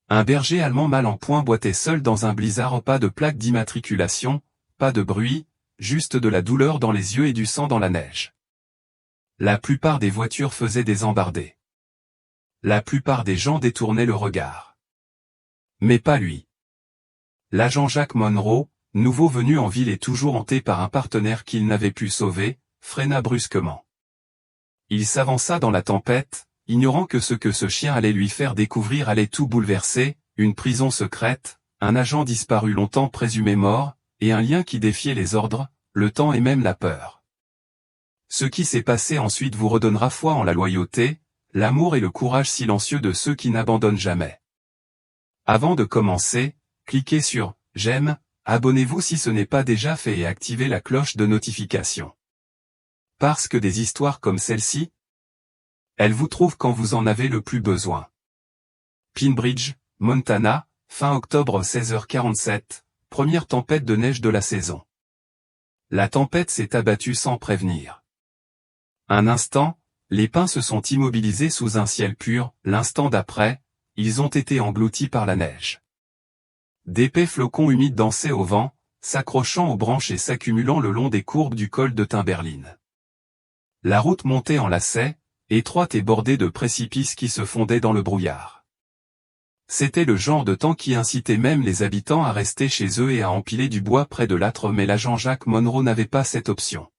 Un berger allemand mal en point boitait seul dans un blizzard, pas de plaque d'immatriculation, pas de bruit, juste de la douleur dans les yeux et du sang dans la neige. La plupart des voitures faisaient des embardées. La plupart des gens détournaient le regard. Mais pas lui. L'agent Jack Monroe, nouveau venu en ville et toujours hanté par un partenaire qu'il n'avait pu sauver, freina brusquement. Il s'avança dans la tempête, ignorant que ce chien allait lui faire découvrir allait tout bouleverser, une prison secrète, un agent disparu longtemps présumé mort, et un lien qui défiait les ordres, le temps et même la peur. Ce qui s'est passé ensuite vous redonnera foi en la loyauté, l'amour et le courage silencieux de ceux qui n'abandonnent jamais. Avant de commencer, cliquez sur « J'aime », abonnez-vous si ce n'est pas déjà fait et activez la cloche de notification. Parce que des histoires comme celle-ci, elles vous trouvent quand vous en avez le plus besoin. Pine Bridge, Montana, fin octobre 16h47, première tempête de neige de la saison. La tempête s'est abattue sans prévenir. Un instant, les pins se sont immobilisés sous un ciel pur, l'instant d'après, ils ont été engloutis par la neige. D'épais flocons humides dansaient au vent, s'accrochant aux branches et s'accumulant le long des courbes du col de Timberline. La route montait en lacets, étroite et bordée de précipices qui se fondaient dans le brouillard. C'était le genre de temps qui incitait même les habitants à rester chez eux et à empiler du bois près de l'âtre, mais l'agent Jack Monroe n'avait pas cette option.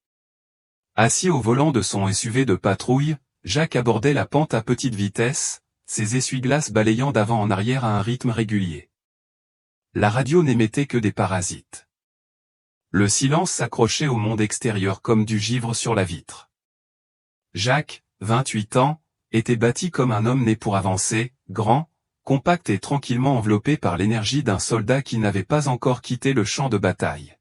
Assis au volant de son SUV de patrouille, Jack abordait la pente à petite vitesse, ses essuie-glaces balayant d'avant en arrière à un rythme régulier. La radio n'émettait que des parasites. Le silence s'accrochait au monde extérieur comme du givre sur la vitre. Jack, 28 ans, était bâti comme un homme né pour avancer, grand, compact et tranquillement enveloppé par l'énergie d'un soldat qui n'avait pas encore quitté le champ de bataille.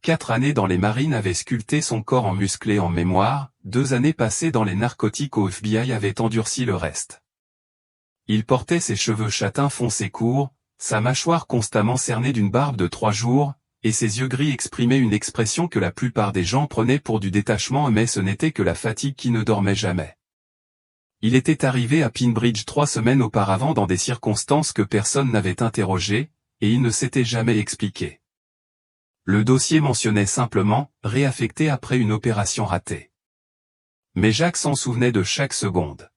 4 années dans les marines avaient sculpté son corps en musclé en mémoire, 2 années passées dans les narcotiques au FBI avaient endurci le reste. Il portait ses cheveux châtains foncés courts, sa mâchoire constamment cernée d'une barbe de 3 jours, et ses yeux gris exprimaient une expression que la plupart des gens prenaient pour du détachement, mais ce n'était que la fatigue qui ne dormait jamais. Il était arrivé à Pine Bridge 3 semaines auparavant dans des circonstances que personne n'avait interrogées, et il ne s'était jamais expliqué. Le dossier mentionnait simplement « réaffecté après une opération ratée ». Mais Jack s'en souvenait de chaque seconde.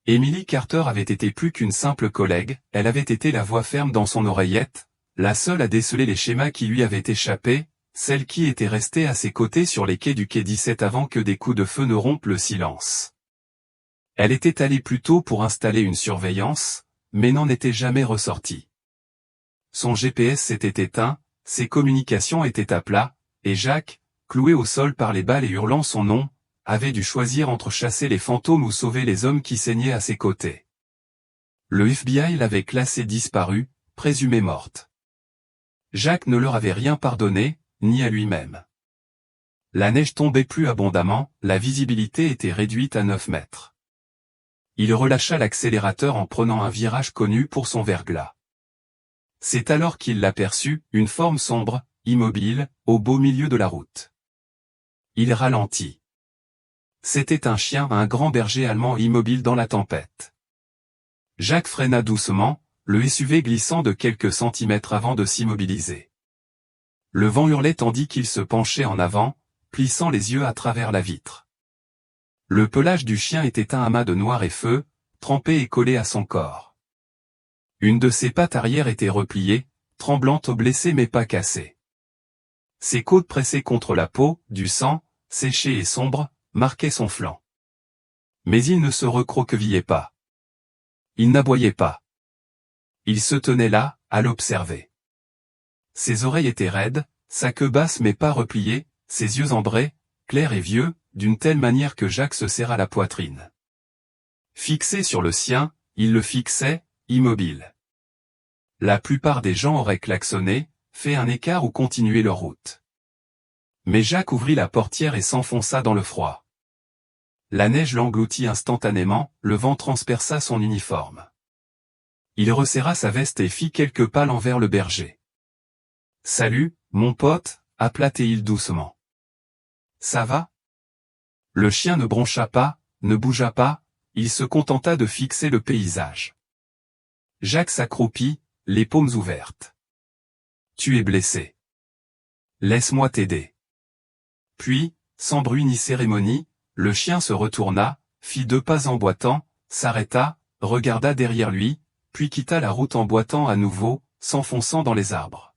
Emily Carter avait été plus qu'une simple collègue, elle avait été la voix ferme dans son oreillette, la seule à déceler les schémas qui lui avaient échappé, celle qui était restée à ses côtés sur les quais du quai 17 avant que des coups de feu ne rompent le silence. Elle était allée plus tôt pour installer une surveillance, mais n'en était jamais ressortie. Son GPS s'était éteint, ses communications étaient à plat, et Jack, cloué au sol par les balles et hurlant son nom, avait dû choisir entre chasser les fantômes ou sauver les hommes qui saignaient à ses côtés. Le FBI l'avait classée disparue, présumée morte. Jack ne leur avait rien pardonné, ni à lui-même. La neige tombait plus abondamment, la visibilité était réduite à 9 mètres. Il relâcha l'accélérateur en prenant un virage connu pour son verglas. C'est alors qu'il l'aperçut, une forme sombre, immobile, au beau milieu de la route. Il ralentit. C'était un chien, un grand berger allemand immobile dans la tempête. Jack freina doucement, le SUV glissant de quelques centimètres avant de s'immobiliser. Le vent hurlait tandis qu'il se penchait en avant, plissant les yeux à travers la vitre. Le pelage du chien était un amas de noir et feu, trempé et collé à son corps. Une de ses pattes arrière était repliée, tremblante, blessée mais pas cassée. Ses côtes pressées contre la peau, du sang, séché et sombre, marquaient son flanc. Mais il ne se recroquevillait pas. Il n'aboyait pas. Il se tenait là, à l'observer. Ses oreilles étaient raides, sa queue basse mais pas repliée, ses yeux ambrés, clairs et vieux, d'une telle manière que Jack se serra la poitrine. Fixé sur le sien, il le fixait, immobile. La plupart des gens auraient klaxonné, fait un écart ou continué leur route. Mais Jack ouvrit la portière et s'enfonça dans le froid. La neige l'engloutit instantanément, le vent transperça son uniforme. Il resserra sa veste et fit quelques pas envers le berger. « Salut, mon pote », appela-t-il doucement. « Ça va ?» Le chien ne broncha pas, ne bougea pas, il se contenta de fixer le paysage. Jacques s'accroupit, les paumes ouvertes. « Tu es blessé. Laisse-moi t'aider. » Puis, sans bruit ni cérémonie, le chien se retourna, fit 2 pas en boitant, s'arrêta, regarda derrière lui, puis quitta la route en boitant à nouveau, s'enfonçant dans les arbres.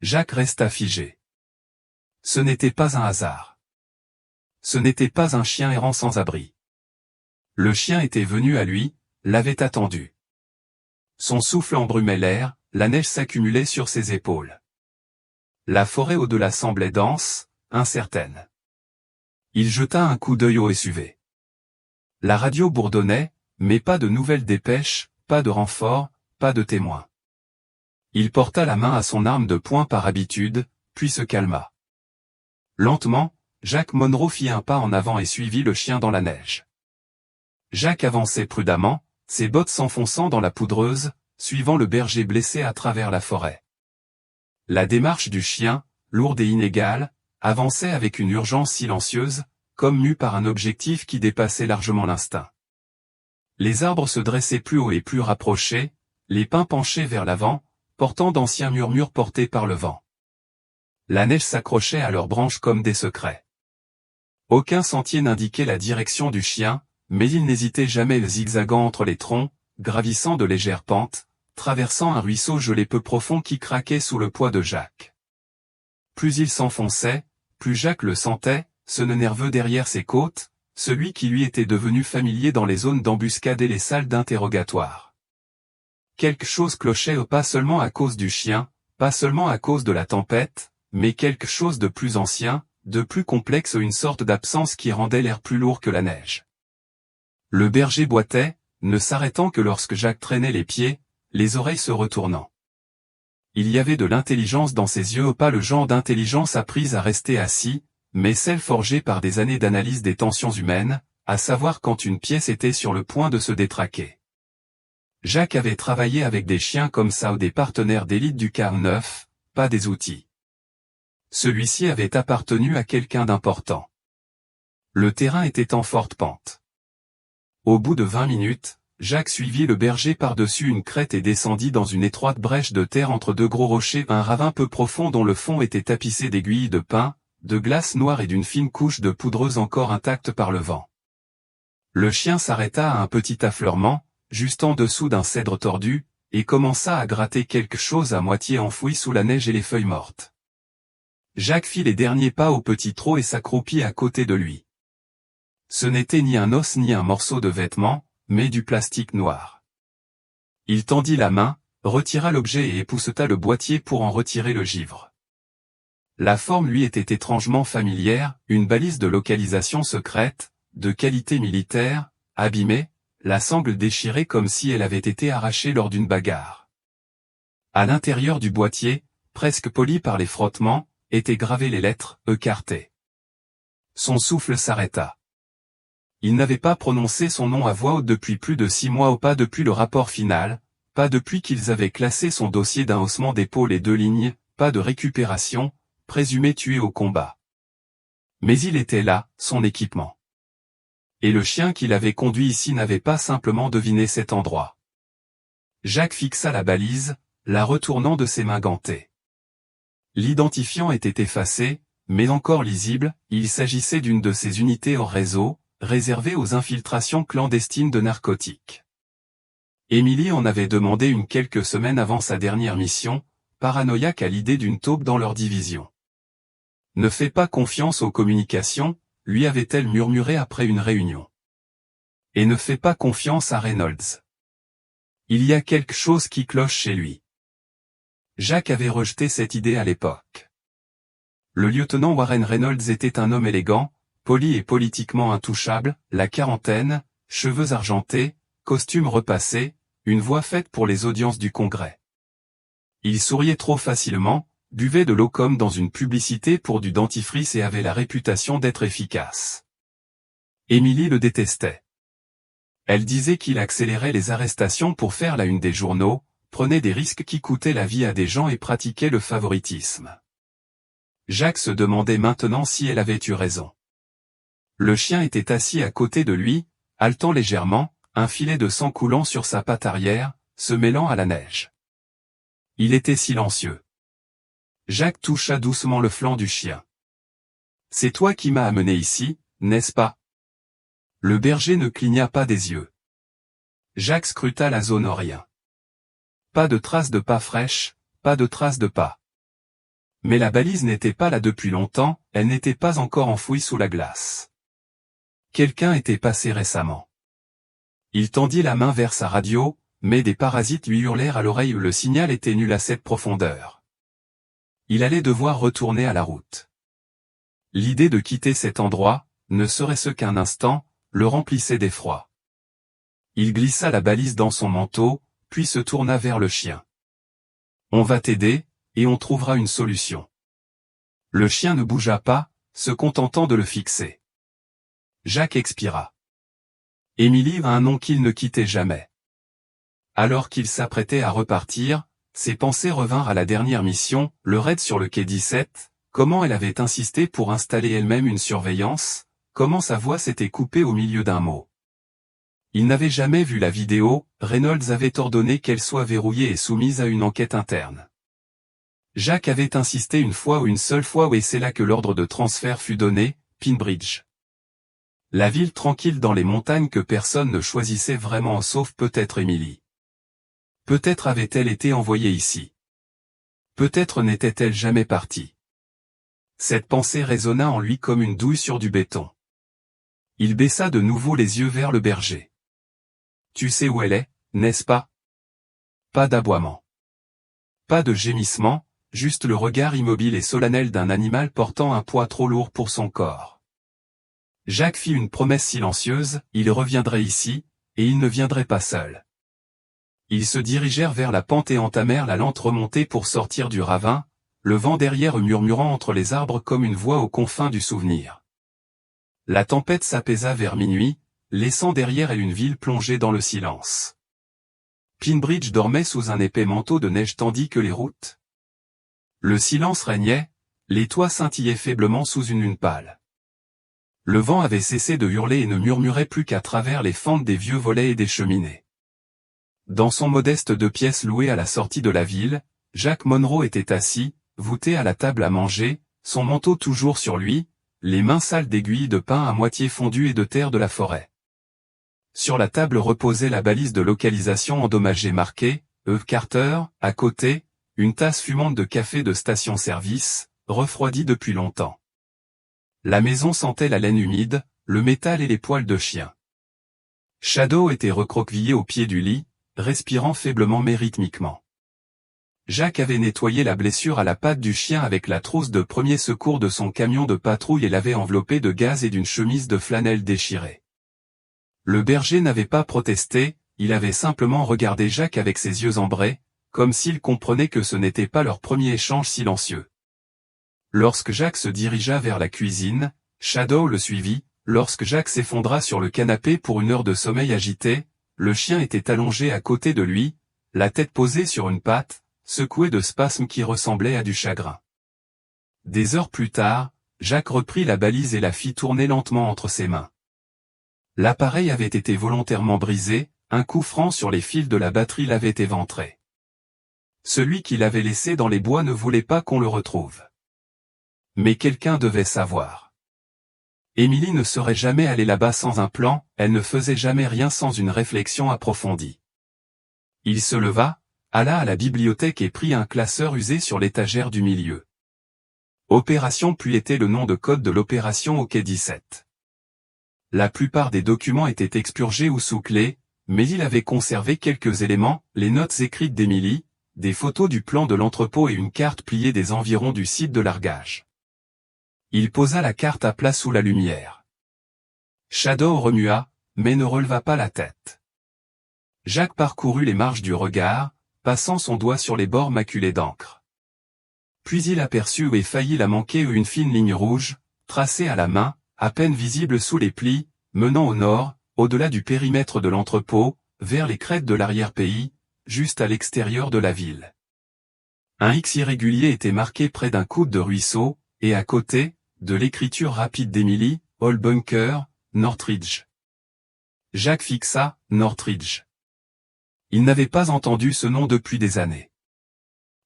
Jacques resta figé. Ce n'était pas un hasard. Ce n'était pas un chien errant sans abri. Le chien était venu à lui, l'avait attendu. Son souffle embrumait l'air, la neige s'accumulait sur ses épaules. La forêt au-delà semblait dense, incertaine. Il jeta un coup d'œil au SUV. La radio bourdonnait, mais pas de nouvelles dépêches, pas de renfort, pas de témoins. Il porta la main à son arme de poing par habitude, puis se calma. Lentement, Jacques Monroe fit un pas en avant et suivit le chien dans la neige. Jacques avançait prudemment, ses bottes s'enfonçant dans la poudreuse, suivant le berger blessé à travers la forêt. La démarche du chien, lourde et inégale, avançait avec une urgence silencieuse, comme mue par un objectif qui dépassait largement l'instinct. Les arbres se dressaient plus haut et plus rapprochés, les pins penchaient vers l'avant, portant d'anciens murmures portés par le vent. La neige s'accrochait à leurs branches comme des secrets. Aucun sentier n'indiquait la direction du chien, mais il n'hésitait jamais zigzagant entre les troncs, gravissant de légères pentes, traversant un ruisseau gelé peu profond qui craquait sous le poids de Jacques. Plus il s'enfonçait, plus Jacques le sentait, ce nœud nerveux derrière ses côtes, celui qui lui était devenu familier dans les zones d'embuscade et les salles d'interrogatoire. Quelque chose clochait pas seulement à cause du chien, pas seulement à cause de la tempête, mais quelque chose de plus ancien, de plus complexe, une sorte d'absence qui rendait l'air plus lourd que la neige. Le berger boitait, ne s'arrêtant que lorsque Jacques traînait les pieds, les oreilles se retournant. Il y avait de l'intelligence dans ses yeux, pas le genre d'intelligence apprise à rester assis, mais celle forgée par des années d'analyse des tensions humaines, à savoir quand une pièce était sur le point de se détraquer. Jacques avait travaillé avec des chiens comme ça ou des partenaires d'élite du K9, pas des outils. Celui-ci avait appartenu à quelqu'un d'important. Le terrain était en forte pente. Au bout de 20 minutes, Jacques suivit le berger par-dessus une crête et descendit dans une étroite brèche de terre entre 2 gros rochers, un ravin peu profond dont le fond était tapissé d'aiguilles de pin, de glace noire et d'une fine couche de poudreuse encore intacte par le vent. Le chien s'arrêta à un petit affleurement, juste en dessous d'un cèdre tordu, et commença à gratter quelque chose à moitié enfoui sous la neige et les feuilles mortes. Jacques fit les derniers pas au petit trot et s'accroupit à côté de lui. Ce n'était ni un os ni un morceau de vêtement, mais du plastique noir. Il tendit la main, retira l'objet et épousseta le boîtier pour en retirer le givre. La forme lui était étrangement familière, une balise de localisation secrète, de qualité militaire, abîmée, la sangle déchirée comme si elle avait été arrachée lors d'une bagarre. À l'intérieur du boîtier, presque poli par les frottements, étaient gravées les lettres « écartées ». Son souffle s'arrêta. Il n'avait pas prononcé son nom à voix haute depuis plus de 6 mois, ou pas depuis le rapport final, pas depuis qu'ils avaient classé son dossier d'un haussement d'épaule et 2 lignes, pas de récupération, présumé tué au combat. Mais il était là, son équipement. Et le chien qui l'avait conduit ici n'avait pas simplement deviné cet endroit. Jacques fixa la balise, la retournant de ses mains gantées. L'identifiant était effacé, mais encore lisible, il s'agissait d'une de ces unités hors réseau, réservée aux infiltrations clandestines de narcotiques. Émilie en avait demandé une quelques semaines avant sa dernière mission, paranoïaque à l'idée d'une taupe dans leur division. « Ne fais pas confiance aux communications », lui avait-elle murmuré après une réunion. « Et ne fais pas confiance à Reynolds. Il y a quelque chose qui cloche chez lui. » Jacques avait rejeté cette idée à l'époque. Le lieutenant Warren Reynolds était un homme élégant, poli et politiquement intouchable, la quarantaine, cheveux argentés, costume repassé, une voix faite pour les audiences du Congrès. Il souriait trop facilement, buvait de l'eau comme dans une publicité pour du dentifrice et avait la réputation d'être efficace. Émilie le détestait. Elle disait qu'il accélérait les arrestations pour faire la une des journaux, prenait des risques qui coûtaient la vie à des gens et pratiquait le favoritisme. Jacques se demandait maintenant si elle avait eu raison. Le chien était assis à côté de lui, haletant légèrement, un filet de sang coulant sur sa patte arrière, se mêlant à la neige. Il était silencieux. Jacques toucha doucement le flanc du chien. « C'est toi qui m'as amené ici, n'est-ce pas ?» Le berger ne cligna pas des yeux. Jacques scruta la zone, rien. Pas de traces de pas fraîches, pas de traces de pas. Mais la balise n'était pas là depuis longtemps, elle n'était pas encore enfouie sous la glace. Quelqu'un était passé récemment. Il tendit la main vers sa radio, mais des parasites lui hurlèrent à l'oreille où le signal était nul à cette profondeur. Il allait devoir retourner à la route. L'idée de quitter cet endroit, ne serait-ce qu'un instant, le remplissait d'effroi. Il glissa la balise dans son manteau, puis se tourna vers le chien. « On va t'aider, et on trouvera une solution. » Le chien ne bougea pas, se contentant de le fixer. Jacques expira. Émilie a un nom qu'il ne quittait jamais. Alors qu'il s'apprêtait à repartir, ses pensées revinrent à la dernière mission, le raid sur le quai 17, comment elle avait insisté pour installer elle-même une surveillance, comment sa voix s'était coupée au milieu d'un mot. Il n'avait jamais vu la vidéo, Reynolds avait ordonné qu'elle soit verrouillée et soumise à une enquête interne. Jacques avait insisté une fois ou une seule fois et c'est là que l'ordre de transfert fut donné, Pinbridge. La ville tranquille dans les montagnes que personne ne choisissait vraiment sauf peut-être Émilie. Peut-être avait-elle été envoyée ici. Peut-être n'était-elle jamais partie. Cette pensée résonna en lui comme une douille sur du béton. Il baissa de nouveau les yeux vers le berger. « Tu sais où elle est, n'est-ce pas ?» Pas d'aboiement. Pas de gémissement, juste le regard immobile et solennel d'un animal portant un poids trop lourd pour son corps. Jacques fit une promesse silencieuse, il reviendrait ici, et il ne viendrait pas seul. Ils se dirigèrent vers la pente et entamèrent la lente remontée pour sortir du ravin, le vent derrière eux murmurant entre les arbres comme une voix aux confins du souvenir. La tempête s'apaisa vers minuit, laissant derrière elle une ville plongée dans le silence. Pinbridge dormait sous un épais manteau de neige tandis que les routes. Le silence régnait, les toits scintillaient faiblement sous une lune pâle. Le vent avait cessé de hurler et ne murmurait plus qu'à travers les fentes des vieux volets et des cheminées. Dans son modeste 2 pièces loué à la sortie de la ville, Jacques Monroe était assis, voûté à la table à manger, son manteau toujours sur lui, les mains sales d'aiguilles de pain à moitié fondues et de terre de la forêt. Sur la table reposait la balise de localisation endommagée marquée « E. Carter », à côté, une tasse fumante de café de station-service, refroidie depuis longtemps. La maison sentait la laine humide, le métal et les poils de chien. Shadow était recroquevillé au pied du lit, respirant faiblement mais rythmiquement. Jacques avait nettoyé la blessure à la patte du chien avec la trousse de premier secours de son camion de patrouille et l'avait enveloppé de gaz et d'une chemise de flanelle déchirée. Le berger n'avait pas protesté, il avait simplement regardé Jacques avec ses yeux ambrés, comme s'il comprenait que ce n'était pas leur premier échange silencieux. Lorsque Jacques se dirigea vers la cuisine, Shadow le suivit, lorsque Jacques s'effondra sur le canapé pour une heure de sommeil agité, le chien était allongé à côté de lui, la tête posée sur une patte, secoué de spasmes qui ressemblaient à du chagrin. Des heures plus tard, Jacques reprit la balise et la fit tourner lentement entre ses mains. L'appareil avait été volontairement brisé, un coup franc sur les fils de la batterie l'avait éventré. Celui qui l'avait laissé dans les bois ne voulait pas qu'on le retrouve. Mais quelqu'un devait savoir. Émilie ne serait jamais allée là-bas sans un plan, elle ne faisait jamais rien sans une réflexion approfondie. Il se leva, alla à la bibliothèque et prit un classeur usé sur l'étagère du milieu. Opération puis était le nom de code de l'opération au quai 17. La plupart des documents étaient expurgés ou sous clé, mais il avait conservé quelques éléments, les notes écrites d'Émilie, des photos du plan de l'entrepôt et une carte pliée des environs du site de largage. Il posa la carte à plat sous la lumière. Shadow remua, mais ne releva pas la tête. Jacques parcourut les marges du regard, passant son doigt sur les bords maculés d'encre. Puis il aperçut et faillit la manquer une fine ligne rouge, tracée à la main, à peine visible sous les plis, menant au nord, au-delà du périmètre de l'entrepôt, vers les crêtes de l'arrière-pays, juste à l'extérieur de la ville. Un X irrégulier était marqué près d'un coude de ruisseau, et à côté, de l'écriture rapide d'Émilie, Old Bunker, Northridge. Jacques fixa, Northridge. Il n'avait pas entendu ce nom depuis des années.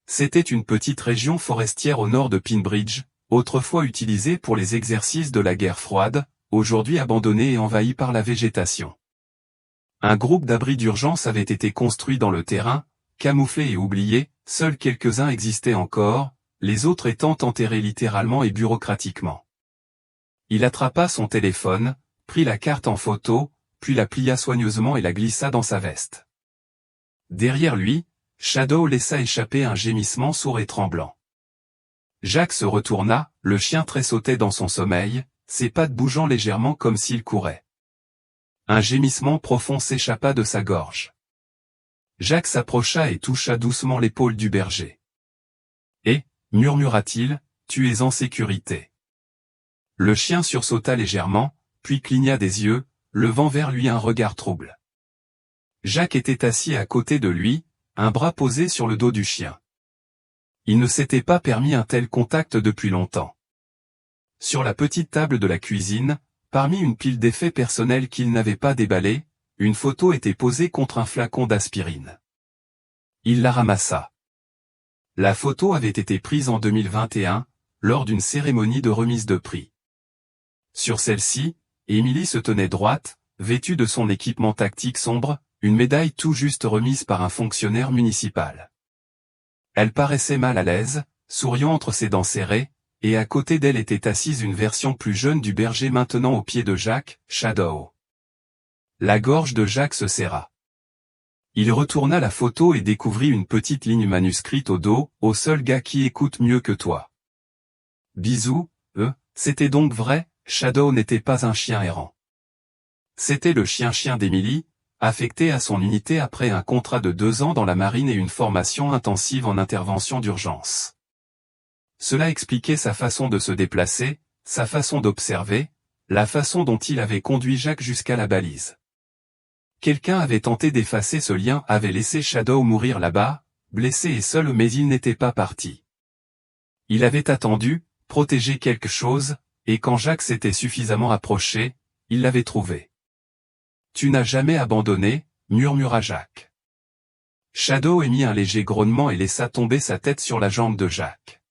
C'était une petite région forestière au nord de Pinbridge, autrefois utilisée pour les exercices de la guerre froide, aujourd'hui abandonnée et envahie par la végétation. Un groupe d'abris d'urgence avait été construit dans le terrain, camouflé et oublié, seuls quelques-uns existaient encore, les autres étant enterrés littéralement et bureaucratiquement. Il attrapa son téléphone, prit la carte en photo, puis la plia soigneusement et la glissa dans sa veste. Derrière lui, Shadow laissa échapper un gémissement sourd et tremblant. Jack se retourna, le chien tressautait dans son sommeil, ses pattes bougeant légèrement comme s'il courait. Un gémissement profond s'échappa de sa gorge. Jack s'approcha et toucha doucement l'épaule du berger. « Et, murmura-t-il, tu es en sécurité. » Le chien sursauta légèrement, puis cligna des yeux, levant vers lui un regard trouble. Jack était assis à côté de lui, un bras posé sur le dos du chien. Il ne s'était pas permis un tel contact depuis longtemps. Sur la petite table de la cuisine, parmi une pile d'effets personnels qu'il n'avait pas déballés, une photo était posée contre un flacon d'aspirine. Il la ramassa. La photo avait été prise en 2021, lors d'une cérémonie de remise de prix. Sur celle-ci, Emily se tenait droite, vêtue de son équipement tactique sombre, une médaille tout juste remise par un fonctionnaire municipal. Elle paraissait mal à l'aise, souriant entre ses dents serrées, et à côté d'elle était assise une version plus jeune du berger maintenant au pied de Jack, Shadow. La gorge de Jack se serra. Il retourna la photo et découvrit une petite ligne manuscrite au dos, « Au seul gars qui écoute mieux que toi. » Bisous, c'était donc vrai, Shadow n'était pas un chien errant. C'était le chien-chien d'Emily, affecté à son unité après un contrat de 2 ans dans la marine et une formation intensive en intervention d'urgence. Cela expliquait sa façon de se déplacer, sa façon d'observer, la façon dont il avait conduit Jack jusqu'à la balise. Quelqu'un avait tenté d'effacer ce lien, avait laissé Shadow mourir là-bas, blessé et seul, mais il n'était pas parti. Il avait attendu, protégé quelque chose, et quand Jack s'était suffisamment approché, il l'avait trouvé. « Tu n'as jamais abandonné » murmura Jack. Shadow émit un léger grognement et laissa tomber sa tête sur la jambe de Jack.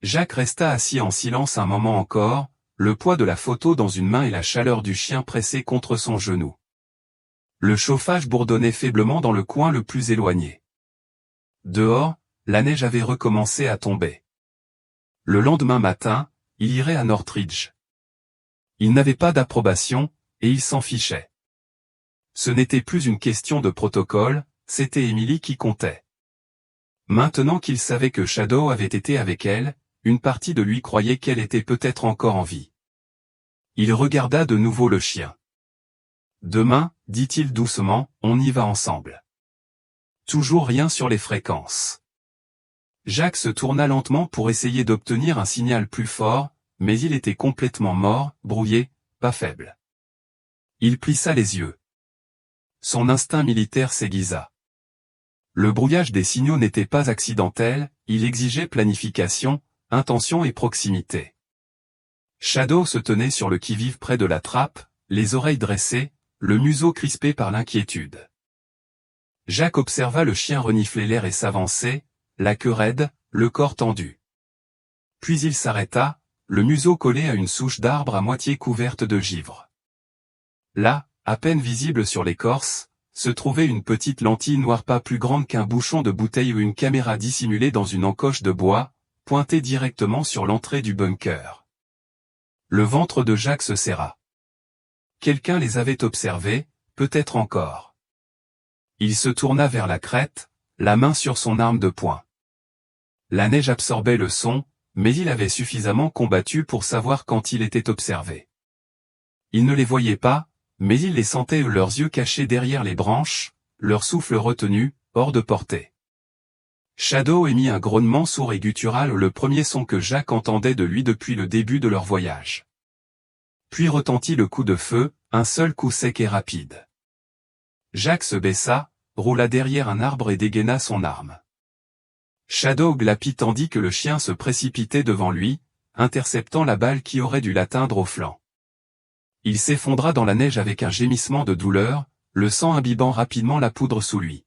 Jack resta assis en silence un moment encore, le poids de la photo dans une main et la chaleur du chien pressé contre son genou. Le chauffage bourdonnait faiblement dans le coin le plus éloigné. Dehors, la neige avait recommencé à tomber. Le lendemain matin, il irait à Northridge. Il n'avait pas d'approbation, et il s'en fichait. Ce n'était plus une question de protocole, c'était Emily qui comptait. Maintenant qu'il savait que Shadow avait été avec elle, une partie de lui croyait qu'elle était peut-être encore en vie. Il regarda de nouveau le chien. « Demain, dit-il doucement, on y va ensemble. » Toujours rien sur les fréquences. Jack se tourna lentement pour essayer d'obtenir un signal plus fort, mais il était complètement mort, brouillé, pas faible. Il plissa les yeux. Son instinct militaire s'aiguisa. Le brouillage des signaux n'était pas accidentel, il exigeait planification, intention et proximité. Shadow se tenait sur le qui-vive près de la trappe, les oreilles dressées, le museau crispé par l'inquiétude. Jack observa le chien renifler l'air et s'avancer, la queue raide, le corps tendu. Puis il s'arrêta, le museau collé à une souche d'arbre à moitié couverte de givre. Là, à peine visible sur l'écorce, se trouvait une petite lentille noire pas plus grande qu'un bouchon de bouteille ou une caméra dissimulée dans une encoche de bois, pointée directement sur l'entrée du bunker. Le ventre de Jack se serra. Quelqu'un les avait observés, peut-être encore. Il se tourna vers la crête, la main sur son arme de poing. La neige absorbait le son, mais il avait suffisamment combattu pour savoir quand il était observé. Il ne les voyait pas, mais il les sentait, leurs yeux cachés derrière les branches, leur souffle retenu, hors de portée. Shadow émit un grognement sourd et guttural, le premier son que Jack entendait de lui depuis le début de leur voyage. Puis retentit le coup de feu, un seul coup sec et rapide. Jack se baissa, roula derrière un arbre et dégaina son arme. Shadow glapit tandis que le chien se précipitait devant lui, interceptant la balle qui aurait dû l'atteindre au flanc. Il s'effondra dans la neige avec un gémissement de douleur, le sang imbibant rapidement la poudre sous lui.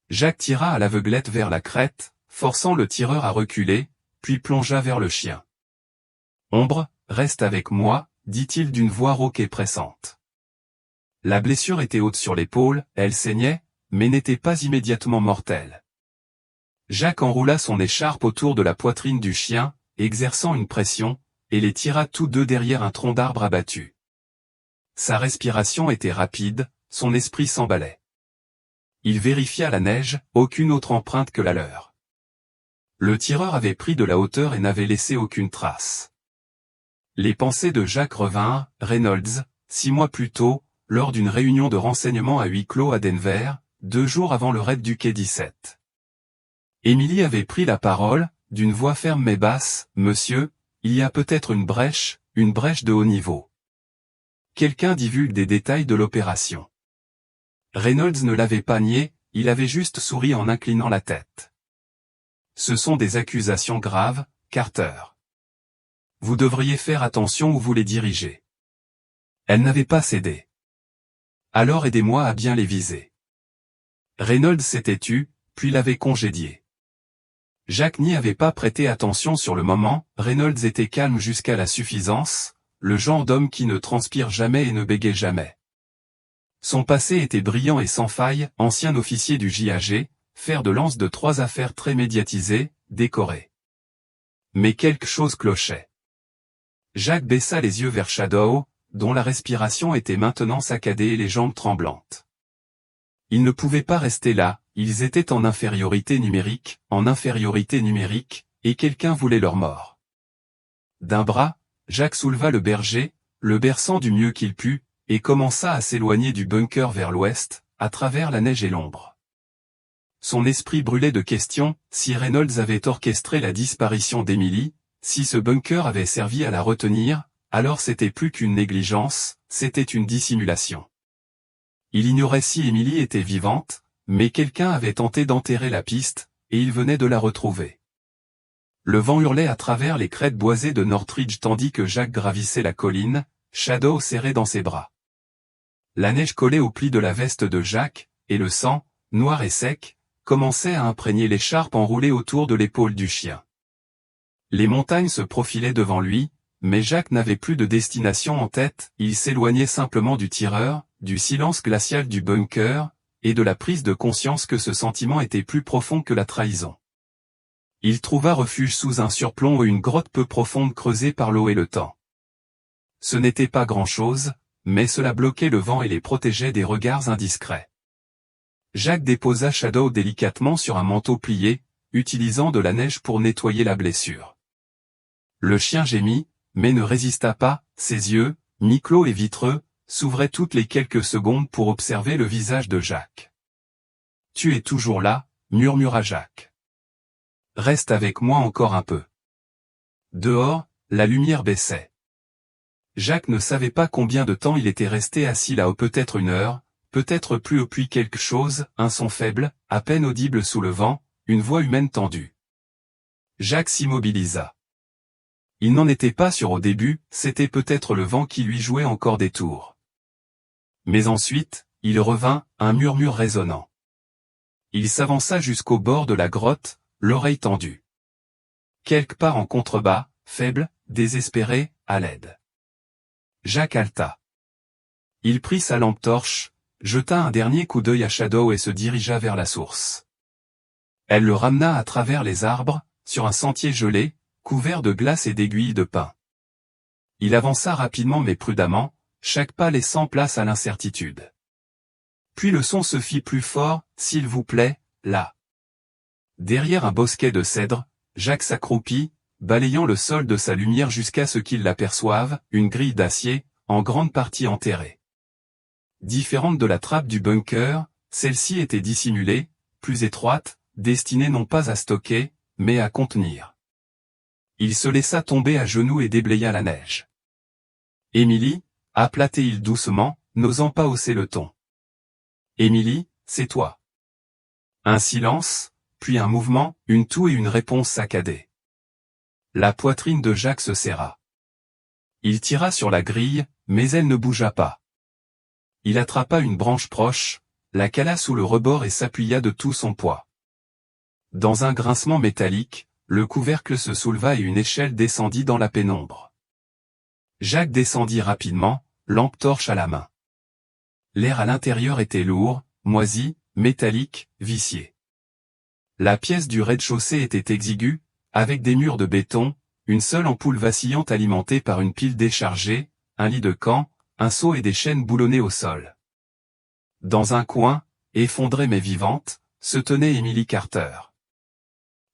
Jacques tira à l'aveuglette vers la crête, forçant le tireur à reculer, puis plongea vers le chien. « Ombre, reste avec moi », dit-il d'une voix rauque et pressante. La blessure était haute sur l'épaule, elle saignait, mais n'était pas immédiatement mortelle. Jacques enroula son écharpe autour de la poitrine du chien, exerçant une pression, et les tira tous deux derrière un tronc d'arbre abattu. Sa respiration était rapide, son esprit s'emballait. Il vérifia la neige, aucune autre empreinte que la leur. Le tireur avait pris de la hauteur et n'avait laissé aucune trace. Les pensées de Jacques revinrent, Reynolds, 6 mois plus tôt, lors d'une réunion de renseignement à huis clos à Denver, 2 jours avant le raid du quai 17. Émilie avait pris la parole, d'une voix ferme mais basse, « Monsieur, il y a peut-être une brèche de haut niveau. Quelqu'un divulgue des détails de l'opération. » Reynolds ne l'avait pas nié, il avait juste souri en inclinant la tête. « Ce sont des accusations graves, Carter. Vous devriez faire attention où vous les dirigez. » Elle n'avait pas cédé. « Alors aidez-moi à bien les viser. » Reynolds s'était tu, puis l'avait congédié. Jacques n'y avait pas prêté attention sur le moment, Reynolds était calme jusqu'à la suffisance, le genre d'homme qui ne transpire jamais et ne bégaye jamais. Son passé était brillant et sans faille, ancien officier du JAG, fer de lance de 3 affaires très médiatisées, décoré. Mais quelque chose clochait. Jacques baissa les yeux vers Shadow, dont la respiration était maintenant saccadée et les jambes tremblantes. Ils ne pouvaient pas rester là, ils étaient en infériorité numérique, et quelqu'un voulait leur mort. D'un bras, Jacques souleva le berger, le berçant du mieux qu'il put, et commença à s'éloigner du bunker vers l'ouest, à travers la neige et l'ombre. Son esprit brûlait de questions, si Reynolds avait orchestré la disparition d'Emily, si ce bunker avait servi à la retenir, alors c'était plus qu'une négligence, c'était une dissimulation. Il ignorait si Emily était vivante, mais quelqu'un avait tenté d'enterrer la piste, et il venait de la retrouver. Le vent hurlait à travers les crêtes boisées de Northridge tandis que Jacques gravissait la colline, Shadow serré dans ses bras. La neige collait aux plis de la veste de Jacques, et le sang, noir et sec, commençait à imprégner l'écharpe enroulée autour de l'épaule du chien. Les montagnes se profilaient devant lui, mais Jacques n'avait plus de destination en tête, il s'éloignait simplement du tireur, du silence glacial du bunker, et de la prise de conscience que ce sentiment était plus profond que la trahison. Il trouva refuge sous un surplomb ou une grotte peu profonde creusée par l'eau et le temps. Ce n'était pas grand-chose, mais cela bloquait le vent et les protégeait des regards indiscrets. Jacques déposa Shadow délicatement sur un manteau plié, utilisant de la neige pour nettoyer la blessure. Le chien gémit, mais ne résista pas, ses yeux, mi-clos et vitreux, s'ouvraient toutes les quelques secondes pour observer le visage de Jacques. « Tu es toujours là », murmura Jacques. « Reste avec moi encore un peu. » Dehors, la lumière baissait. Jacques ne savait pas combien de temps il était resté assis là, peut-être 1 heure, peut-être plus, puis quelque chose, un son faible, à peine audible sous le vent, une voix humaine tendue. Jacques s'immobilisa. Il n'en était pas sûr au début, c'était peut-être le vent qui lui jouait encore des tours. Mais ensuite, il revint, un murmure résonnant. Il s'avança jusqu'au bord de la grotte, l'oreille tendue. Quelque part en contrebas, faible, désespéré, à l'aide. Jacques halta. Il prit sa lampe torche, jeta un dernier coup d'œil à Shadow et se dirigea vers la source. Elle le ramena à travers les arbres, sur un sentier gelé, couvert de glace et d'aiguilles de pin. Il avança rapidement mais prudemment, chaque pas laissant place à l'incertitude. Puis le son se fit plus fort, « S'il vous plaît, là ». Derrière un bosquet de cèdres, Jacques s'accroupit, balayant le sol de sa lumière jusqu'à ce qu'il l'aperçoive, une grille d'acier, en grande partie enterrée. Différente de la trappe du bunker, celle-ci était dissimulée, plus étroite, destinée non pas à stocker, mais à contenir. Il se laissa tomber à genoux et déblaya la neige. « Émilie » appela-t-il doucement, n'osant pas hausser le ton. « Émilie, c'est toi. » Un silence, puis un mouvement, une toux et une réponse saccadée. La poitrine de Jacques se serra. Il tira sur la grille, mais elle ne bougea pas. Il attrapa une branche proche, la cala sous le rebord et s'appuya de tout son poids. Dans un grincement métallique, le couvercle se souleva et une échelle descendit dans la pénombre. Jacques descendit rapidement, lampe torche à la main. L'air à l'intérieur était lourd, moisi, métallique, vicié. La pièce du rez-de-chaussée était exiguë, avec des murs de béton, une seule ampoule vacillante alimentée par une pile déchargée, un lit de camp, un seau et des chaînes boulonnées au sol. Dans un coin, effondrée mais vivante, se tenait Emily Carter.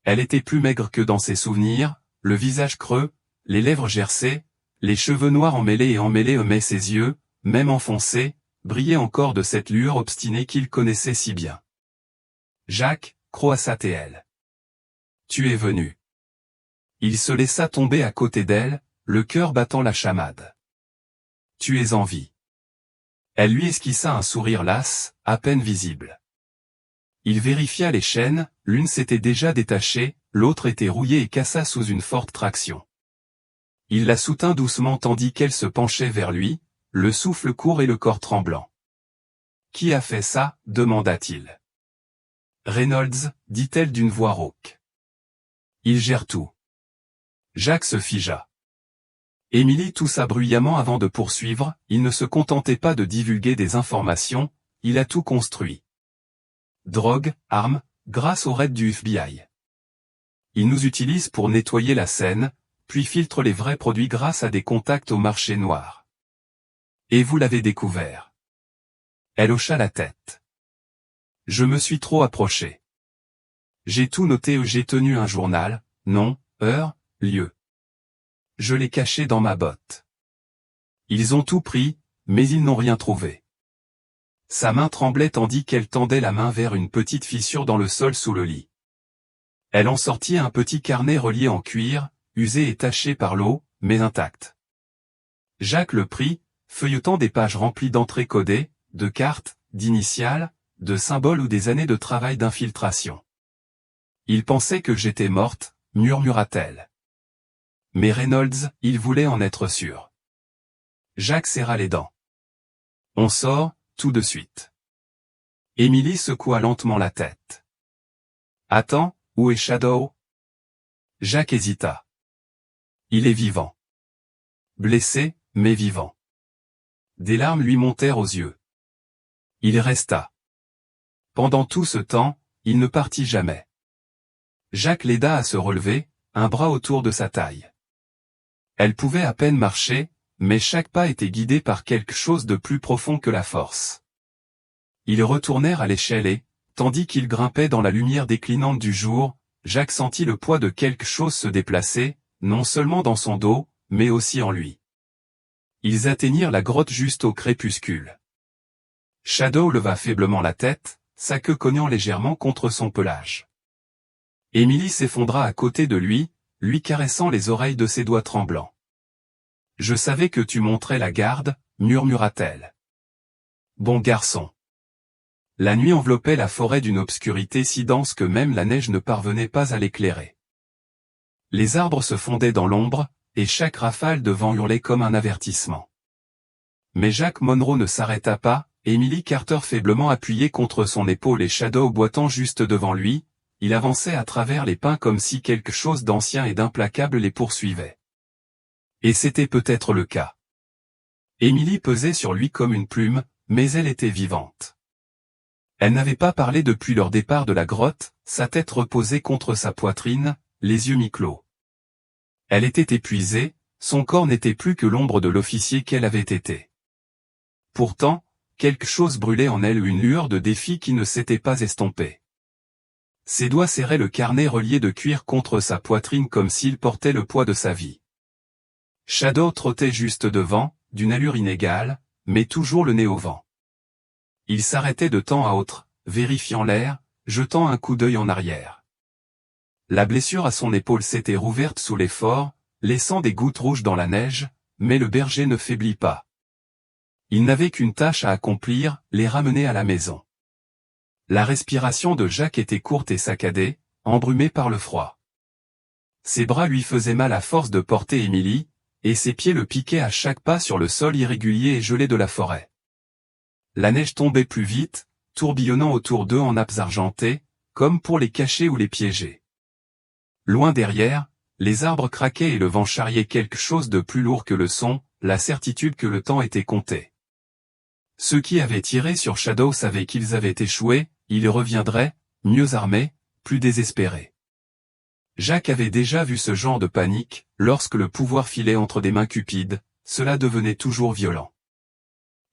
Elle était plus maigre que dans ses souvenirs, le visage creux, les lèvres gercées, les cheveux noirs emmêlés, mais ses yeux, même enfoncés, brillaient encore de cette lueur obstinée qu'il connaissait si bien. Jacques, croassa-t-elle. Tu es venu. Il se laissa tomber à côté d'elle, le cœur battant la chamade. Tu es en vie. Elle lui esquissa un sourire las, à peine visible. Il vérifia les chaînes, l'une s'était déjà détachée, l'autre était rouillée et cassa sous une forte traction. Il la soutint doucement tandis qu'elle se penchait vers lui, le souffle court et le corps tremblant. « Qui a fait ça ?» demanda-t-il. « Reynolds, dit-elle d'une voix rauque. Il gère tout. » Jacques se figea. Emily toussa bruyamment avant de poursuivre, il ne se contentait pas de divulguer des informations, il a tout construit. Drogue, armes, grâce aux raids du FBI. Il nous utilise pour nettoyer la scène, puis filtre les vrais produits grâce à des contacts au marché noir. Et vous l'avez découvert. Elle hocha la tête. Je me suis trop approché. J'ai tout noté, j'ai tenu un journal, nom, heure, lieu. Je l'ai caché dans ma botte. Ils ont tout pris, mais ils n'ont rien trouvé. Sa main tremblait tandis qu'elle tendait la main vers une petite fissure dans le sol sous le lit. Elle en sortit un petit carnet relié en cuir, usé et taché par l'eau, mais intact. Jacques le prit, feuilletant des pages remplies d'entrées codées, de cartes, d'initiales, de symboles ou des années de travail d'infiltration. Il pensait que j'étais morte, murmura-t-elle. Mais Reynolds, il voulait en être sûr. Jacques serra les dents. On sort, tout de suite. Emily secoua lentement la tête. Attends, où est Shadow? Jacques hésita. Il est vivant. Blessé, mais vivant. Des larmes lui montèrent aux yeux. Il resta. Pendant tout ce temps, il ne partit jamais. Jacques l'aida à se relever, un bras autour de sa taille. Elle pouvait à peine marcher, mais chaque pas était guidé par quelque chose de plus profond que la force. Ils retournèrent à l'échelle et, tandis qu'ils grimpaient dans la lumière déclinante du jour, Jacques sentit le poids de quelque chose se déplacer, non seulement dans son dos, mais aussi en lui. Ils atteignirent la grotte juste au crépuscule. Shadow leva faiblement la tête, sa queue cognant légèrement contre son pelage. Emily s'effondra à côté de lui caressant les oreilles de ses doigts tremblants. « Je savais que tu monterais la garde, » murmura-t-elle. « Bon garçon. » La nuit enveloppait la forêt d'une obscurité si dense que même la neige ne parvenait pas à l'éclairer. Les arbres se fondaient dans l'ombre, et chaque rafale de vent hurlait comme un avertissement. Mais Jacques Monroe ne s'arrêta pas, Emily Carter faiblement appuyée contre son épaule et Shadow boitant juste devant lui, il avançait à travers les pins comme si quelque chose d'ancien et d'implacable les poursuivait. Et c'était peut-être le cas. Emily pesait sur lui comme une plume, mais elle était vivante. Elle n'avait pas parlé depuis leur départ de la grotte, sa tête reposée contre sa poitrine, les yeux mi-clos. Elle était épuisée, son corps n'était plus que l'ombre de l'officier qu'elle avait été. Pourtant, quelque chose brûlait en elle, une lueur de défi qui ne s'était pas estompée. Ses doigts serraient le carnet relié de cuir contre sa poitrine comme s'il portait le poids de sa vie. Shadow trottait juste devant, d'une allure inégale, mais toujours le nez au vent. Il s'arrêtait de temps à autre, vérifiant l'air, jetant un coup d'œil en arrière. La blessure à son épaule s'était rouverte sous l'effort, laissant des gouttes rouges dans la neige, mais le berger ne faiblit pas. Il n'avait qu'une tâche à accomplir, les ramener à la maison. La respiration de Jacques était courte et saccadée, embrumée par le froid. Ses bras lui faisaient mal à force de porter Emily, et ses pieds le piquaient à chaque pas sur le sol irrégulier et gelé de la forêt. La neige tombait plus vite, tourbillonnant autour d'eux en nappes argentées, comme pour les cacher ou les piéger. Loin derrière, les arbres craquaient et le vent charriait quelque chose de plus lourd que le son, la certitude que le temps était compté. Ceux qui avaient tiré sur Shadow savaient qu'ils avaient échoué, ils reviendraient, mieux armés, plus désespérés. Jacques avait déjà vu ce genre de panique, lorsque le pouvoir filait entre des mains cupides, cela devenait toujours violent.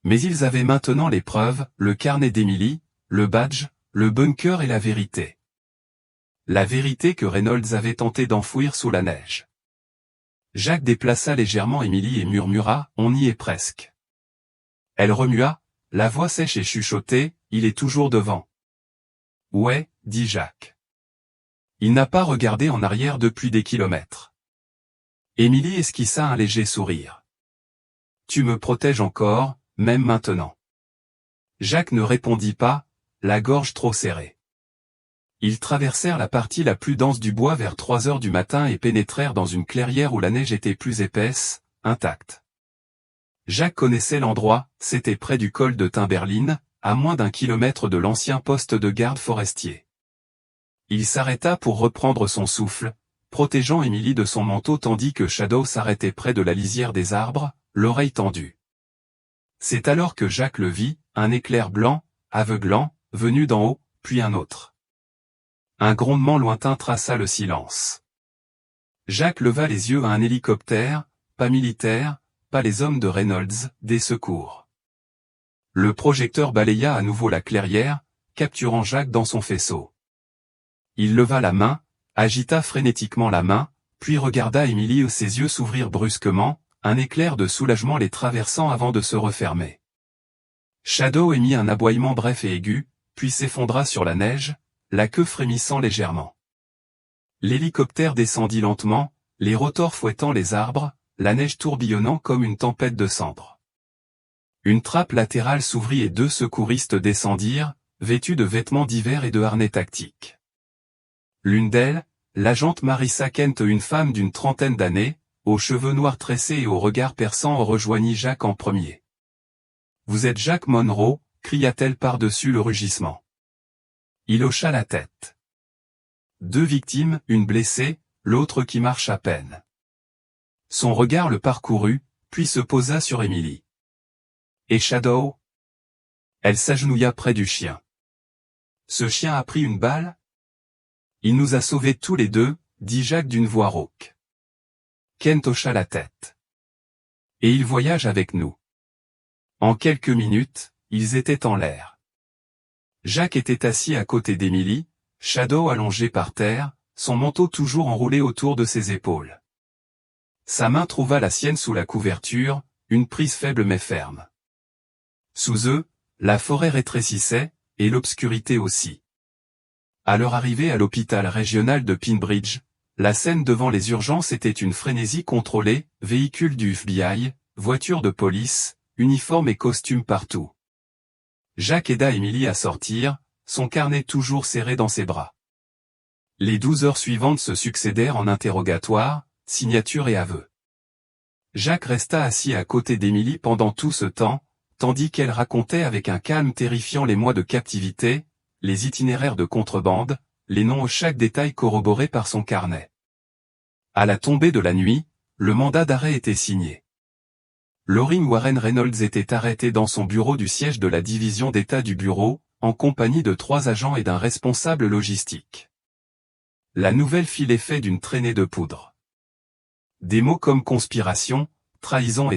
Mais ils avaient maintenant les preuves, le carnet d'Emily, le badge, le bunker et la vérité. La vérité que Reynolds avait tenté d'enfouir sous la neige. Jacques déplaça légèrement Emily et murmura, on y est presque. Elle remua, la voix sèche et chuchotée, il est toujours devant. Ouais, dit Jacques. Il n'a pas regardé en arrière depuis des kilomètres. Emily esquissa un léger sourire. Tu me protèges encore, même maintenant. Jacques ne répondit pas, la gorge trop serrée. Ils traversèrent la partie la plus dense du bois vers 3 heures du matin et pénétrèrent dans une clairière où la neige était plus épaisse, intacte. Jacques connaissait l'endroit, c'était près du col de Timberline, à moins d'1 kilomètre de l'ancien poste de garde forestier. Il s'arrêta pour reprendre son souffle, protégeant Emily de son manteau tandis que Shadow s'arrêtait près de la lisière des arbres, l'oreille tendue. C'est alors que Jacques le vit, un éclair blanc, aveuglant, venu d'en haut, puis un autre. Un grondement lointain traça le silence. Jacques leva les yeux à un hélicoptère, pas militaire, pas les hommes de Reynolds, des secours. Le projecteur balaya à nouveau la clairière, capturant Jacques dans son faisceau. Il leva la main, agita frénétiquement la main, puis regarda Emily où ses yeux s'ouvrirent brusquement, un éclair de soulagement les traversant avant de se refermer. Shadow émit un aboiement bref et aigu, puis s'effondra sur la neige, la queue frémissant légèrement. L'hélicoptère descendit lentement, les rotors fouettant les arbres, la neige tourbillonnant comme une tempête de cendres. Une trappe latérale s'ouvrit et 2 secouristes descendirent, vêtus de vêtements d'hiver et de harnais tactiques. L'une d'elles, l'agente Marissa Kent, une femme d'une trentaine d'années, aux cheveux noirs tressés et au regard perçant, rejoignit Jacques en premier. « Vous êtes Jacques Monroe » cria-t-elle par-dessus le rugissement. Il hocha la tête. 2 victimes, une blessée, l'autre qui marche à peine. Son regard le parcourut, puis se posa sur Emily. Et Shadow? Elle s'agenouilla près du chien. Ce chien a pris une balle? Il nous a sauvés tous les deux, dit Jacques d'une voix rauque. Kent hocha la tête. Et il voyage avec nous. En quelques minutes, ils étaient en l'air. Jacques était assis à côté d'Emily, Shadow allongé par terre, son manteau toujours enroulé autour de ses épaules. Sa main trouva la sienne sous la couverture, une prise faible mais ferme. Sous eux, la forêt rétrécissait, et l'obscurité aussi. À leur arrivée à l'hôpital régional de Pinbridge, la scène devant les urgences était une frénésie contrôlée, véhicules du FBI, voitures de police, uniformes et costumes partout. Jacques aida Emily à sortir, son carnet toujours serré dans ses bras. Les 12 heures suivantes se succédèrent en interrogatoires, signatures et aveux. Jacques resta assis à côté d'Emily pendant tout ce temps, tandis qu'elle racontait avec un calme terrifiant les mois de captivité, les itinéraires de contrebande, les noms, chaque détail corroboré par son carnet. À la tombée de la nuit, le mandat d'arrêt était signé. Loring Warren Reynolds était arrêté dans son bureau du siège de la division d'État du bureau, en compagnie de 3 agents et d'un responsable logistique. La nouvelle fit l'effet d'une traînée de poudre. Des mots comme conspiration, trahison,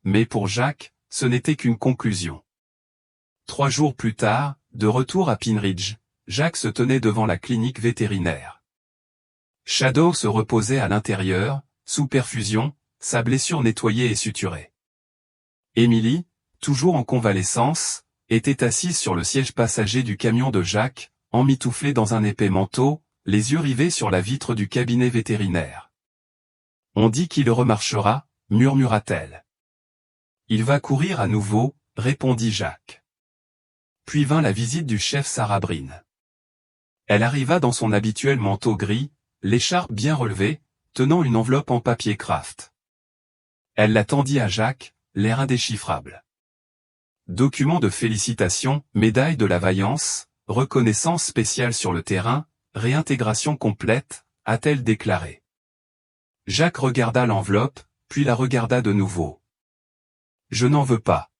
mais pour Jacques, ce n'était qu'une conclusion. 3 jours plus tard, de retour à Pinridge, Jacques se tenait devant la clinique vétérinaire. Shadow se reposait à l'intérieur, sous perfusion, sa blessure nettoyée et suturée. Emily, toujours en convalescence, était assise sur le siège passager du camion de Jacques, emmitouflée dans un épais manteau, les yeux rivés sur la vitre du cabinet vétérinaire. « On dit qu'il remarchera » murmura-t-elle. « Il va courir à nouveau » répondit Jacques. Puis vint la visite du chef Sarah Breen. Elle arriva dans son habituel manteau gris, l'écharpe bien relevée, tenant une enveloppe en papier craft. Elle la tendit à Jacques, l'air indéchiffrable. documents de félicitations, médaille de la vaillance, reconnaissance spéciale sur le terrain, réintégration complète, a-t-elle déclaré. Jacques regarda l'enveloppe, puis la regarda de nouveau. Je n'en veux pas.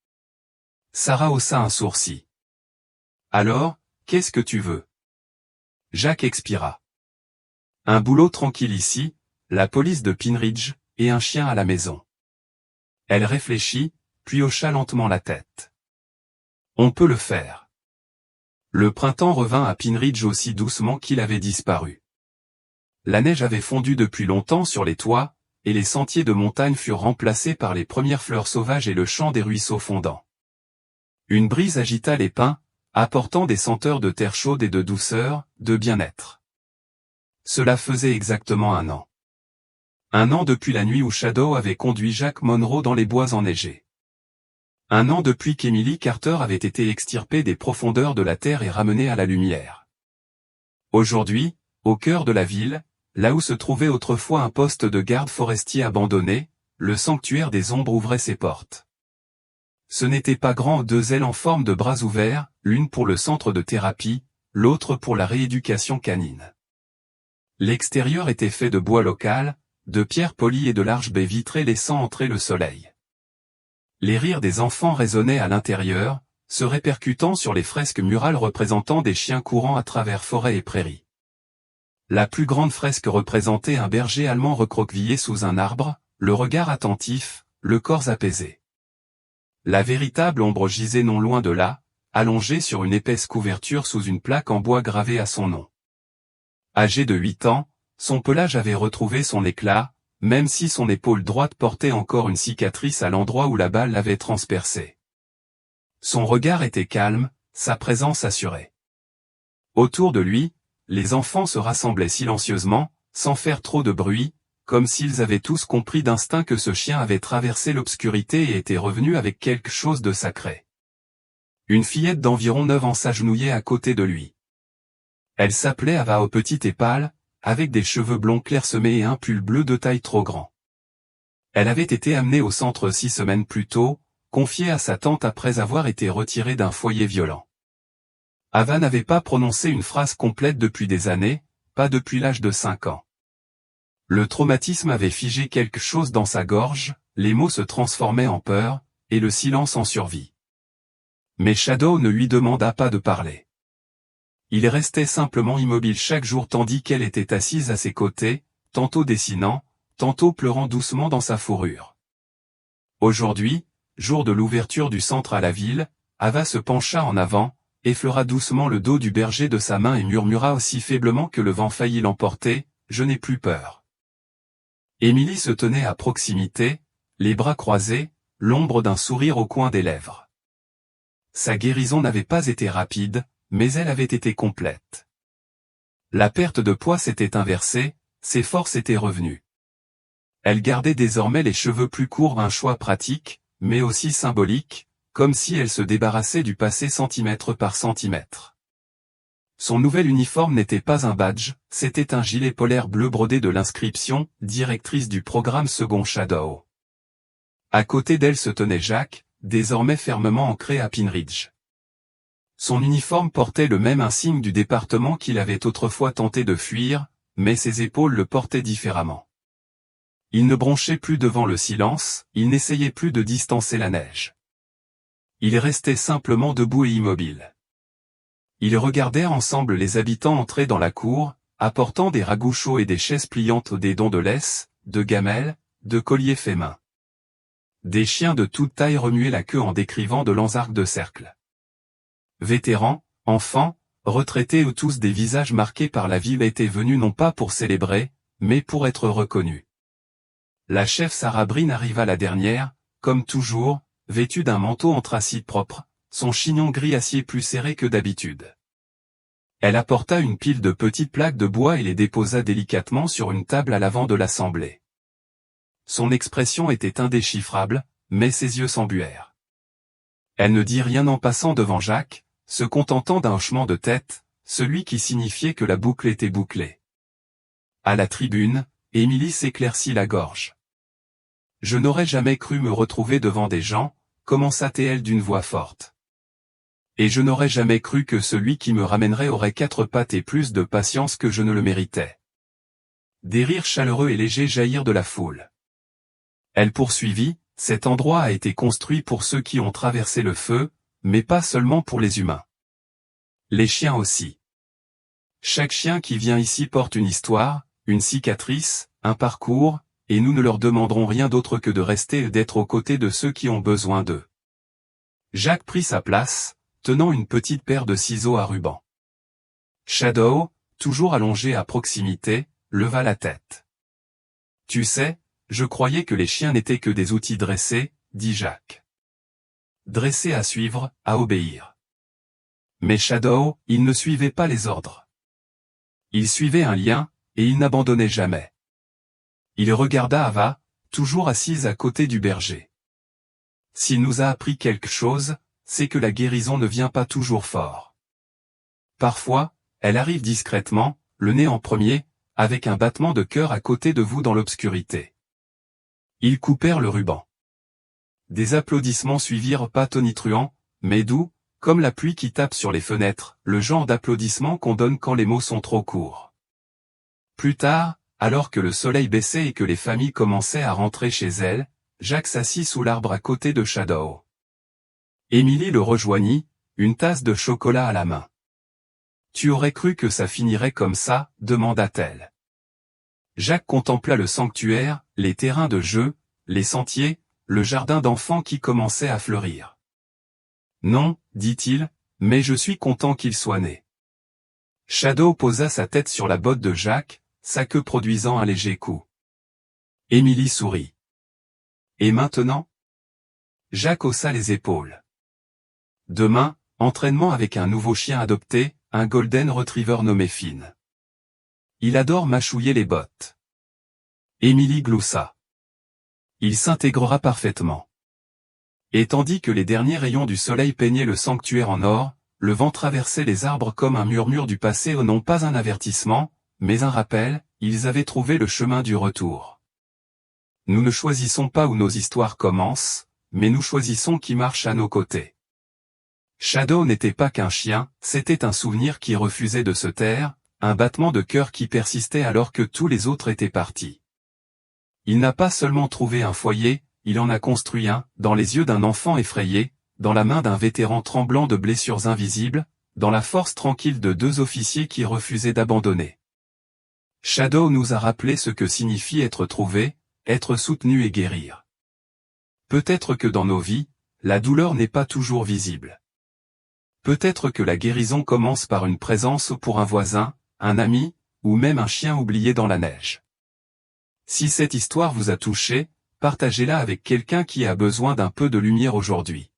Sarah haussa un sourcil. Alors, qu'est-ce que tu veux? Jacques expira. Un boulot tranquille ici, la police de Pine Ridge, et un chien à la maison. Elle réfléchit, puis hocha lentement la tête. On peut le faire. Le printemps revint à Pine Ridge aussi doucement qu'il avait disparu. La neige avait fondu depuis longtemps sur les toits, et les sentiers de montagne furent remplacés par les premières fleurs sauvages et le chant des ruisseaux fondants. Une brise agita les pins, apportant des senteurs de terre chaude et de douceur, de bien-être. Cela faisait exactement 1 an. 1 an depuis la nuit où Shadow avait conduit Jack Monroe dans les bois enneigés. 1 an depuis qu'Emily Carter avait été extirpée des profondeurs de la terre et ramenée à la lumière. Aujourd'hui, au cœur de la ville, là où se trouvait autrefois un poste de garde forestier abandonné, le sanctuaire des ombres ouvrait ses portes. Ce n'était pas grand, 2 ailes en forme de bras ouverts, l'une pour le centre de thérapie, l'autre pour la rééducation canine. L'extérieur était fait de bois local, de pierres polies et de larges baies vitrées laissant entrer le soleil. Les rires des enfants résonnaient à l'intérieur, se répercutant sur les fresques murales représentant des chiens courant à travers forêts et prairies. La plus grande fresque représentait un berger allemand recroquevillé sous un arbre, le regard attentif, le corps apaisé. La véritable ombre gisait non loin de là, allongée sur une épaisse couverture sous une plaque en bois gravée à son nom. Âgé de 8 ans, son pelage avait retrouvé son éclat, même si son épaule droite portait encore une cicatrice à l'endroit où la balle l'avait transpercé. Son regard était calme, sa présence assurée. Autour de lui, les enfants se rassemblaient silencieusement, sans faire trop de bruit, comme s'ils avaient tous compris d'instinct que ce chien avait traversé l'obscurité et était revenu avec quelque chose de sacré. Une fillette d'environ 9 ans s'agenouillait à côté de lui. Elle s'appelait Ava, petite et pâle, avec des cheveux blonds clairsemés et un pull bleu de taille trop grand. Elle avait été amenée au centre 6 semaines plus tôt, confiée à sa tante après avoir été retirée d'un foyer violent. Ava n'avait pas prononcé une phrase complète depuis des années, pas depuis l'âge de 5 ans. Le traumatisme avait figé quelque chose dans sa gorge, les mots se transformaient en peur, et le silence en survie. Mais Shadow ne lui demanda pas de parler. Il restait simplement immobile chaque jour tandis qu'elle était assise à ses côtés, tantôt dessinant, tantôt pleurant doucement dans sa fourrure. Aujourd'hui, jour de l'ouverture du centre à la ville, Ava se pencha en avant, effleura doucement le dos du berger de sa main et murmura aussi faiblement que le vent faillit l'emporter, « Je n'ai plus peur ». Emily se tenait à proximité, les bras croisés, l'ombre d'un sourire au coin des lèvres. Sa guérison n'avait pas été rapide, mais elle avait été complète. La perte de poids s'était inversée, ses forces étaient revenues. Elle gardait désormais les cheveux plus courts, un choix pratique, mais aussi symbolique, comme si elle se débarrassait du passé centimètre par centimètre. Son nouvel uniforme n'était pas un badge, c'était un gilet polaire bleu brodé de l'inscription « Directrice du programme second Shadow ». À côté d'elle se tenait Jack, désormais fermement ancré à Pine Ridge. Son uniforme portait le même insigne du département qu'il avait autrefois tenté de fuir, mais ses épaules le portaient différemment. Il ne bronchait plus devant le silence, il n'essayait plus de distancer la neige. Il restait simplement debout et immobile. Ils regardèrent ensemble les habitants entrer dans la cour, apportant des ragoûts chauds et des chaises pliantes, des dons de laisse, de gamelles, de colliers faits main. Des chiens de toute taille remuaient la queue en décrivant de lents arcs de cercle. Vétérans, enfants, retraités ou tous des visages marqués par la vie étaient venus non pas pour célébrer, mais pour être reconnus. La chef Sarah Breen arriva la dernière, comme toujours, vêtue d'un manteau anthracite propre, son chignon gris acier plus serré que d'habitude. Elle apporta une pile de petites plaques de bois et les déposa délicatement sur une table à l'avant de l'assemblée. Son expression était indéchiffrable, mais ses yeux s'embuèrent. Elle ne dit rien en passant devant Jacques, se contentant d'un hochement de tête, celui qui signifiait que la boucle était bouclée. À la tribune, Emily s'éclaircit la gorge. Je n'aurais jamais cru me retrouver devant des gens, commença-t-elle d'une voix forte. Et je n'aurais jamais cru que celui qui me ramènerait aurait 4 pattes et plus de patience que je ne le méritais. Des rires chaleureux et légers jaillirent de la foule. Elle poursuivit, cet endroit a été construit pour ceux qui ont traversé le feu, mais pas seulement pour les humains. Les chiens aussi. Chaque chien qui vient ici porte une histoire, une cicatrice, un parcours, et nous ne leur demanderons rien d'autre que de rester et d'être aux côtés de ceux qui ont besoin d'eux. Jacques prit sa place, tenant une petite paire de ciseaux à ruban. Shadow, toujours allongé à proximité, leva la tête. « Tu sais, je croyais que les chiens n'étaient que des outils dressés, » dit Jacques. « Dressés à suivre, à obéir. » Mais Shadow, il ne suivait pas les ordres. Il suivait un lien, et il n'abandonnait jamais. Il regarda Ava, toujours assise à côté du berger. S'il nous a appris quelque chose, c'est que la guérison ne vient pas toujours fort. Parfois, elle arrive discrètement, le nez en premier, avec un battement de cœur à côté de vous dans l'obscurité. Ils coupèrent le ruban. Des applaudissements suivirent pas tonitruants, mais doux, comme la pluie qui tape sur les fenêtres, le genre d'applaudissements qu'on donne quand les mots sont trop courts. Plus tard, alors que le soleil baissait et que les familles commençaient à rentrer chez elles, Jacques s'assit sous l'arbre à côté de Shadow. Émilie le rejoignit, une tasse de chocolat à la main. « Tu aurais cru que ça finirait comme ça ?» demanda-t-elle. Jacques contempla le sanctuaire, les terrains de jeu, les sentiers, le jardin d'enfants qui commençait à fleurir. « Non, dit-il, mais je suis content qu'il soit né. » Shadow posa sa tête sur la botte de Jacques, sa queue produisant un léger coup. Émilie sourit. « Et maintenant ?» Jacques haussa les épaules. « Demain, entraînement avec un nouveau chien adopté, un golden retriever nommé Finn. Il adore mâchouiller les bottes. » Émilie gloussa. « Il s'intégrera parfaitement. » Et tandis que les derniers rayons du soleil peignaient le sanctuaire en or, le vent traversait les arbres comme un murmure du passé, non pas un avertissement, mais un rappel, ils avaient trouvé le chemin du retour. Nous ne choisissons pas où nos histoires commencent, mais nous choisissons qui marche à nos côtés. Shadow n'était pas qu'un chien, c'était un souvenir qui refusait de se taire, un battement de cœur qui persistait alors que tous les autres étaient partis. Il n'a pas seulement trouvé un foyer, il en a construit un, dans les yeux d'un enfant effrayé, dans la main d'un vétéran tremblant de blessures invisibles, dans la force tranquille de 2 officiers qui refusaient d'abandonner. Shadow nous a rappelé ce que signifie être trouvé, être soutenu et guérir. Peut-être que dans nos vies, la douleur n'est pas toujours visible. Peut-être que la guérison commence par une présence pour un voisin, un ami, ou même un chien oublié dans la neige. Si cette histoire vous a touché, partagez-la avec quelqu'un qui a besoin d'un peu de lumière aujourd'hui.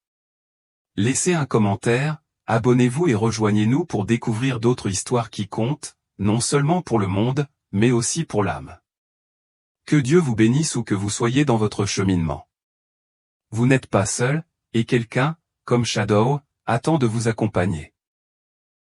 Laissez un commentaire, abonnez-vous et rejoignez-nous pour découvrir d'autres histoires qui comptent, non seulement pour le monde, mais aussi pour l'âme. Que Dieu vous bénisse où que vous soyez dans votre cheminement. Vous n'êtes pas seul, et quelqu'un, comme Shadow, attend de vous accompagner.